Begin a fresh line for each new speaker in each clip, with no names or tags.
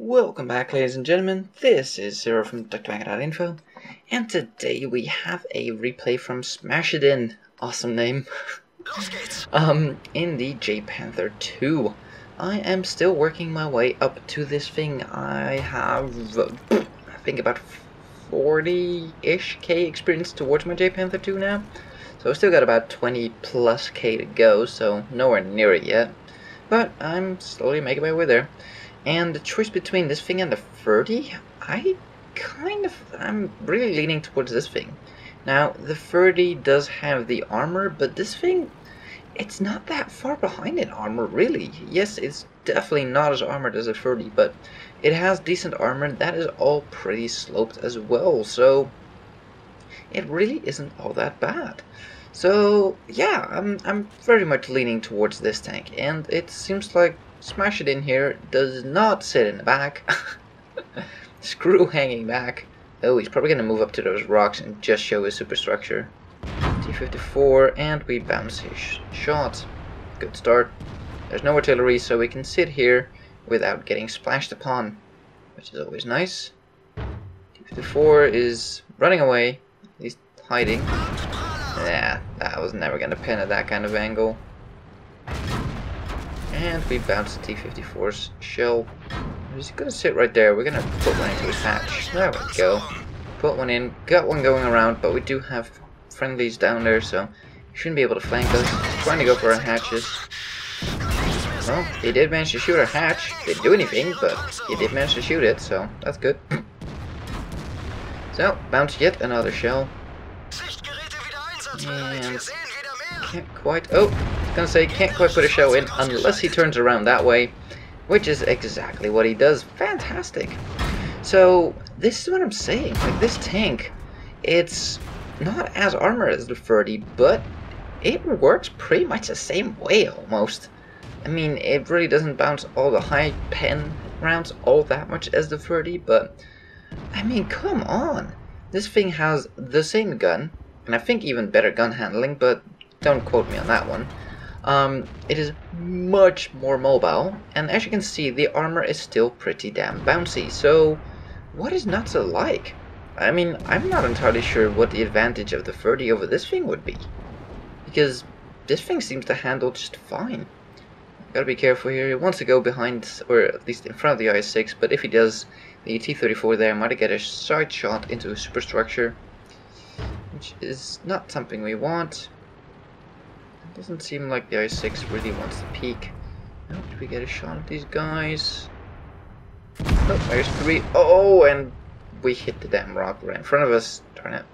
Welcome back, ladies and gentlemen. This is Zero from TechDragon.info, and today we have a replay from Smash It In, awesome name, in the Jagdpanther II. I am still working my way up to this thing. I have, I think about 40-ish K experience towards my Jagdpanther II now, so I've still got about 20 plus K to go, so nowhere near it yet, but I'm slowly making my way there. And the choice between this thing and the ferdi, I'm really leaning towards this thing. Now, the ferdi does have the armor, but this thing, it's not that far behind in armor, really. Yes, it's definitely not as armored as a ferdi, but it has decent armor that is all pretty sloped as well, so it really isn't all that bad. So, yeah, I'm very much leaning towards this tank, and it seems like Smash It In here does not sit in the back. Screw hanging back. Oh, he's probably going to move up to those rocks and just show his superstructure. T54, and we bounce his shot. Good start. There's no artillery, so we can sit here without getting splashed upon, which is always nice. T54 is running away. He's hiding. Yeah, that was never going to pin at that kind of angle. And we bounce the T-54's shell. He's gonna sit right there. We're gonna put one into his hatch. There we go. Put one in. Got one going around, but we do have friendlies down there, so he shouldn't be able to flank us. He's trying to go for our hatches. Well, he did manage to shoot our hatch. Didn't do anything, but he did manage to shoot it, so that's good. So, bounce yet another shell. And can't quite. Oh, I was gonna say can't quite put a shell in unless he turns around that way, which is exactly what he does. Fantastic. So this is what I'm saying. Like, this tank, it's not as armored as the ferdi, but it works pretty much the same way almost. I mean, it really doesn't bounce all the high pen rounds all that much as the ferdi, but I mean, come on. This thing has the same gun, and I think even better gun handling, but don't quote me on that one. It is much more mobile, and as you can see, the armor is still pretty damn bouncy, so what is not to like? I mean, I'm not entirely sure what the advantage of the ferdi over this thing would be, because this thing seems to handle just fine. Gotta be careful here. He wants to go behind, or at least in front of the IS-6, but if he does, the T-34 there might get a side shot into his superstructure, which is not something we want. Doesn't seem like the IS-6 really wants to peek. Oh, did we get a shot at these guys? Oh, there's three. Oh, and we hit the damn rock right in front of us. Darn it.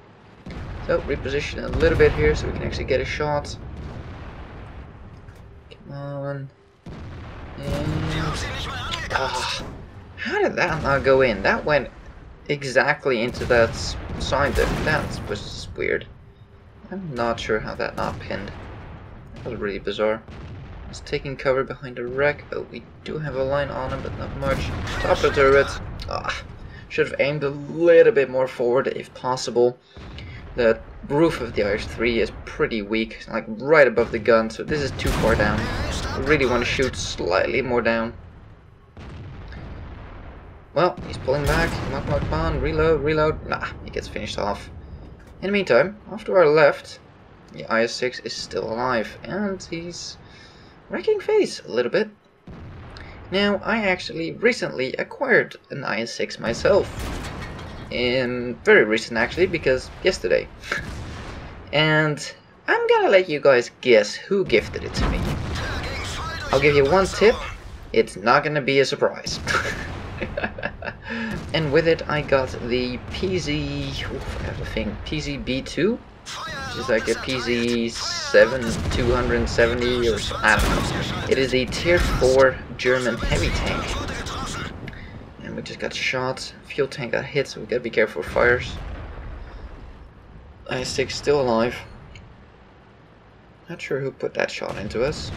So, reposition a little bit here so we can actually get a shot. Come on. And how did that not go in? That went exactly into that side there. That was just weird. I'm not sure how that not pinned. That was really bizarre. He's taking cover behind the wreck. Oh, we do have a line on him, but not much. Top of the turret. Should have aimed a little bit more forward if possible. The roof of the IS-3 is pretty weak, like right above the gun, so this is too far down. I really want to shoot slightly more down. Well, he's pulling back. Come on, reload. Nah, he gets finished off. In the meantime, off to our left, the IS-6 is still alive, and he's wrecking face a little bit. Now, I actually recently acquired an IS-6 myself. Very recent actually, because yesterday. And I'm gonna let you guys guess who gifted it to me. I'll give you one tip, it's not gonna be a surprise. And with it I got the PZB2, which is like a PZ-270 or so, I don't know. It is a tier 4 German heavy tank. And we just got shot. Fuel tank got hit, so we gotta be careful with fires. IS-6 still alive. Not sure who put that shot into us.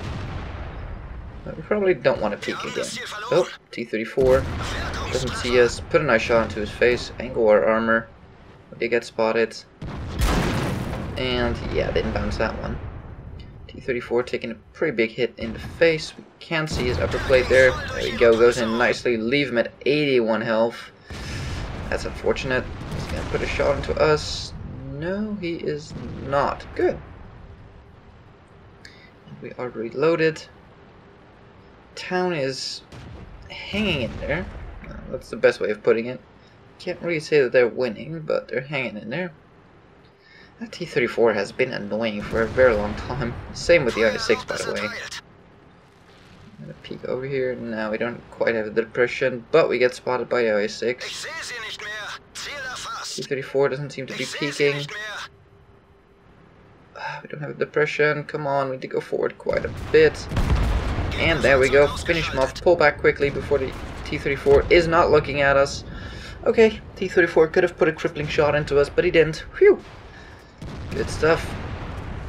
But we probably don't want to peek again. Oh, T-34 doesn't see us. Put a nice shot into his face. Angle our armor. We did get spotted. And yeah, didn't bounce that one. T-34 taking a pretty big hit in the face. We Can't see his upper plate there. There we go, goes in nicely. Leave him at 81 health. That's unfortunate. He's gonna put a shot into us. No, he is not. Good. We are reloaded. Town is hanging in there. That's the best way of putting it. Can't really say that they're winning, but they're hanging in there. That T-34 has been annoying for a very long time. Same with the i6, by the way. I'm gonna peek over here. Now we don't quite have the depression, but we get spotted by the i6. T-34 doesn't seem to be peeking. We don't have a depression. Come on, we need to go forward quite a bit. And there we go. Finish him off. Pull back quickly before the T-34 is not looking at us. Okay, T-34 could have put a crippling shot into us, but he didn't. Whew! Good stuff.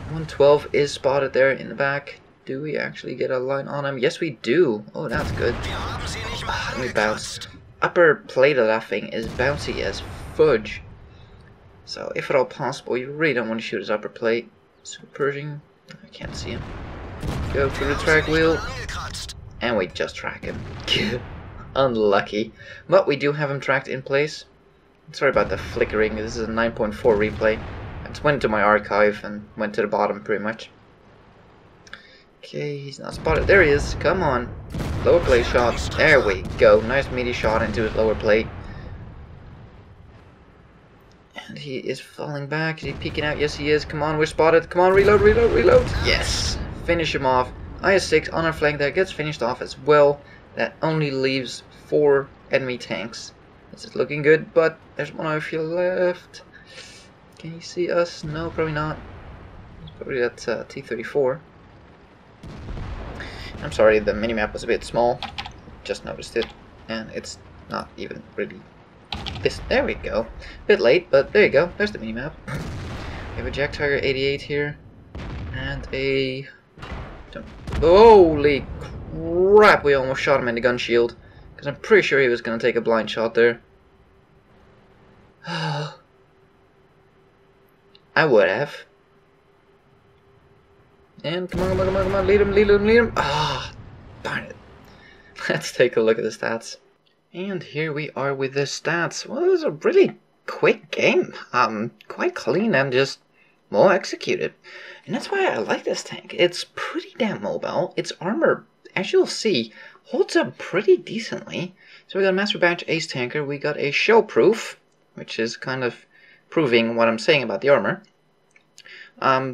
112 is spotted there in the back. Do we actually get a line on him? Yes, we do. Oh, that's good. Let me bounce. Upper plate of that thing is bouncy as fudge. So, if at all possible, you really don't want to shoot his upper plate. Super Pershing. I can't see him. Go through the track wheel. And we just track him. Unlucky. But we do have him tracked in place. Sorry about the flickering. This is a 9.4 replay. I just went to my archive and went to the bottom pretty much. Okay, he's not spotted. There he is. Come on. Lower plate shot. There we go. Nice meaty shot into his lower plate. And he is falling back. Is he peeking out? Yes, he is. Come on, we're spotted. Come on, reload, reload, reload. Yes. Finish him off. IS-6 on our flank there gets finished off as well. That only leaves 4 enemy tanks. This is looking good, but there's one over here left. Can you see us? No, probably not. It's probably that T-34. I'm sorry, the minimap was a bit small. Just noticed it. And it's not even really this. There we go. Bit late, but there you go. There's the minimap. We have a Jagdpanther 88 here. And a... Holy crap, we almost shot him in the gun shield. Because I'm pretty sure he was going to take a blind shot there. I would have. And come on, come on, come on, come on, lead him, lead him, lead him. Ah, darn it. Let's take a look at the stats. And here we are with the stats. Well, it was a really quick game. Quite clean and just well executed. And that's why I like this tank. It's pretty damn mobile. Its armor, as you'll see, holds up pretty decently. So we got a Master Batch Ace Tanker. We got a Shell Proof, which is kind of proving what I'm saying about the armor.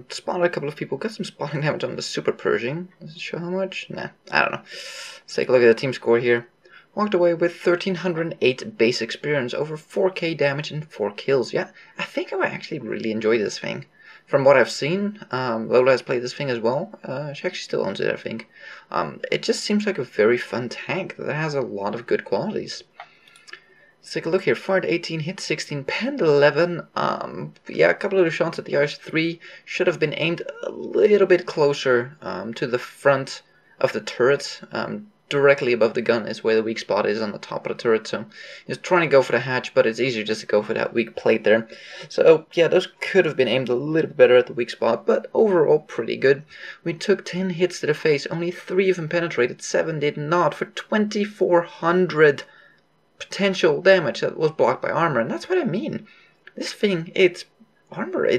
Spotted a couple of people. Got some spotting damage on the Super Pershing. Does it show how much? Nah, I don't know. Let's take a look at the team score here. Walked away with 1308 base experience, over 4k damage and 4 kills. Yeah, I think I would actually really enjoy this thing. From what I've seen, Lola has played this thing as well. She actually still owns it, I think. It just seems like a very fun tank that has a lot of good qualities. Let's take a look here. Fired 18, hit 16, penned 11. Yeah, a couple of the shots at the RS3 should have been aimed a little bit closer to the front of the turret. Directly above the gun is where the weak spot is on the top of the turret. So he's trying to go for the hatch, but it's easier just to go for that weak plate there. So yeah, those could have been aimed a little bit better at the weak spot, but overall pretty good. We took 10 hits to the face. Only 3 of them penetrated, 7 did not, for 2400 potential damage that was blocked by armor. And that's what I mean. This thing, it's armor.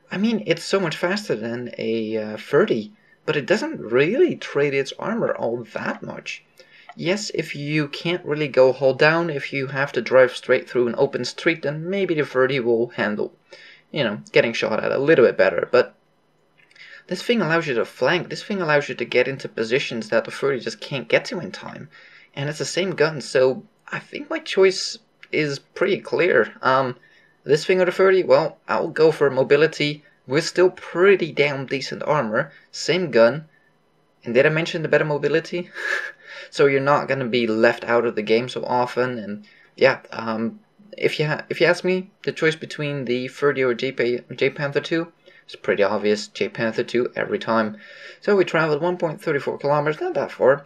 I mean, it's so much faster than a ferdi. But it doesn't really trade its armor all that much. Yes, if you can't really go hull down, if you have to drive straight through an open street, then maybe the ferdi will handle, you know, getting shot at a little bit better. But this thing allows you to flank. This thing allows you to get into positions that the ferdi just can't get to in time. And it's the same gun, so I think my choice is pretty clear. This thing or the ferdi? Well, I'll go for mobility. With still pretty damn decent armor, same gun, and did I mention the better mobility? So you're not gonna be left out of the game so often, and yeah, if you ask me, the choice between the ferdi or Jagdpanther II, it's pretty obvious, Jagdpanther II every time. So we traveled 1.34 kilometers, not that far.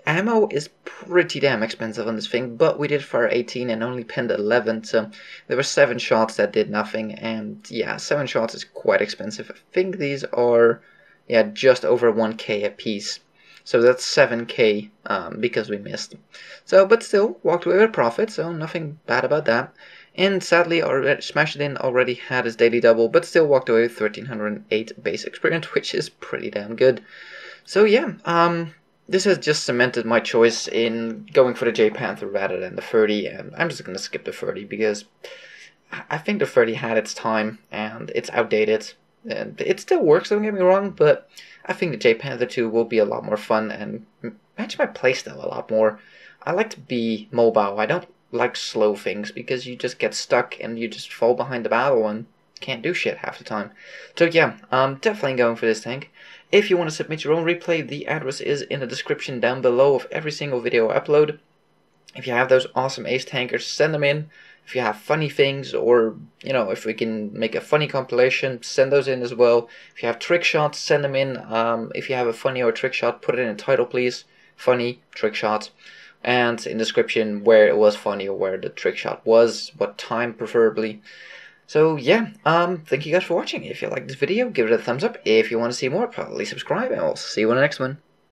Ammo is pretty damn expensive on this thing, but we did fire 18 and only penned 11, so there were 7 shots that did nothing, and yeah, 7 shots is quite expensive. I think these are, yeah, just over 1k a piece. So that's 7k because we missed. So, but still, walked away with a profit, so nothing bad about that. And sadly, Smash It In already had his daily double, but still walked away with 1308 base experience, which is pretty damn good. So yeah, this has just cemented my choice in going for the Jagdpanther rather than the ferdi, and I'm just gonna skip the ferdi because I think the ferdi had its time and it's outdated. And it still works, don't get me wrong, but I think the Jagdpanther II will be a lot more fun and match my playstyle a lot more. I like to be mobile. I don't like slow things because you just get stuck and you just fall behind the battle and can't do shit half the time. So yeah, I'm definitely going for this tank. If you want to submit your own replay, the address is in the description down below of every single video I upload. If you have those awesome ace tankers, send them in. If you have funny things, or if we can make a funny compilation, send those in as well. If you have trick shots, send them in. If you have a funny or a trick shot, put it in the title, please. Funny trick shot, and in the description where it was funny or where the trick shot was, what time preferably. So yeah, thank you guys for watching. If you like this video, give it a thumbs up. If you want to see more, probably subscribe, and I'll see you in the next one.